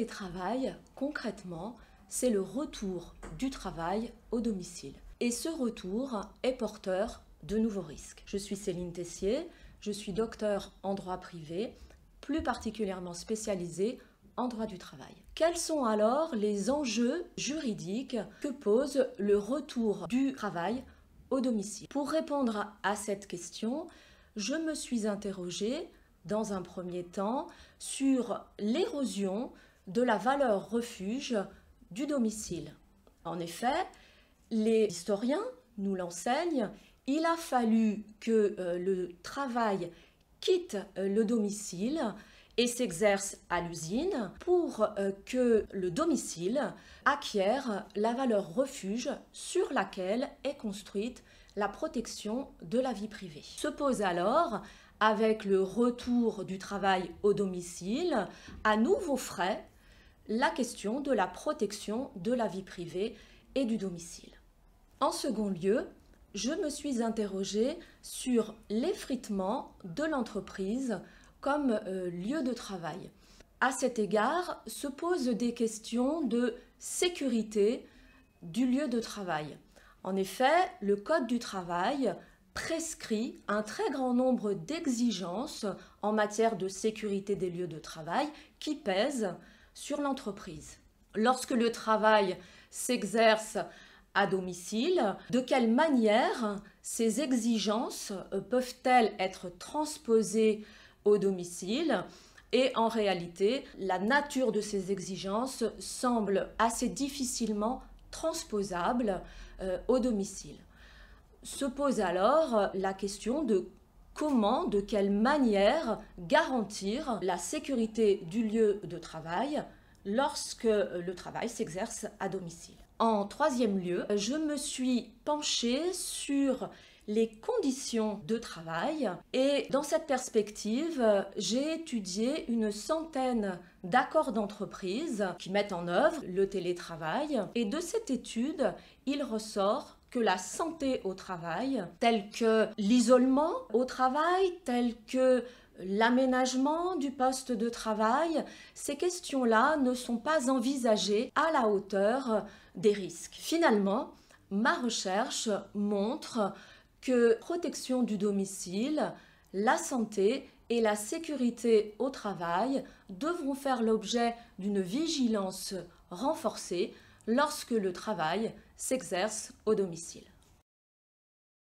télétravail, concrètement, c'est le retour du travail au domicile. Et ce retour est porteur de nouveaux risques. Je suis Céline Tessier, je suis docteure en droit privé, plus particulièrement spécialisée en droit du travail. Quels sont alors les enjeux juridiques que pose le retour du travail au domicile? Pour répondre à cette question, je me suis interrogée dans un premier temps sur l'érosion de la valeur refuge du domicile. En effet, les historiens nous l'enseignent, il a fallu que le travail quitte le domicile et s'exerce à l'usine pour que le domicile acquiert la valeur refuge sur laquelle est construite la protection de la vie privée. Se pose alors, avec le retour du travail au domicile, à nouveaux frais, la question de la protection de la vie privée et du domicile. En second lieu, je me suis interrogée sur l'effritement de l'entreprise comme lieu de travail. À cet égard, se posent des questions de sécurité du lieu de travail. En effet, le Code du travail prescrit un très grand nombre d'exigences en matière de sécurité des lieux de travail qui pèsent sur l'entreprise. Lorsque le travail s'exerce à domicile, de quelle manière ces exigences peuvent-elles être transposées au domicile? Et en réalité, la nature de ces exigences semble assez difficilement transposable au domicile. Se pose alors la question de comment, de quelle manière garantir la sécurité du lieu de travail lorsque le travail s'exerce à domicile. En troisième lieu, je me suis penchée sur les conditions de travail et dans cette perspective, j'ai étudié une centaine d'accords d'entreprise qui mettent en œuvre le télétravail et de cette étude, il ressort que la santé au travail, telle que l'isolement au travail, telle que l'aménagement du poste de travail, ces questions-là ne sont pas envisagées à la hauteur des risques. Finalement, ma recherche montre que protection du domicile, la santé et la sécurité au travail devront faire l'objet d'une vigilance renforcée lorsque le travail s'exerce au domicile.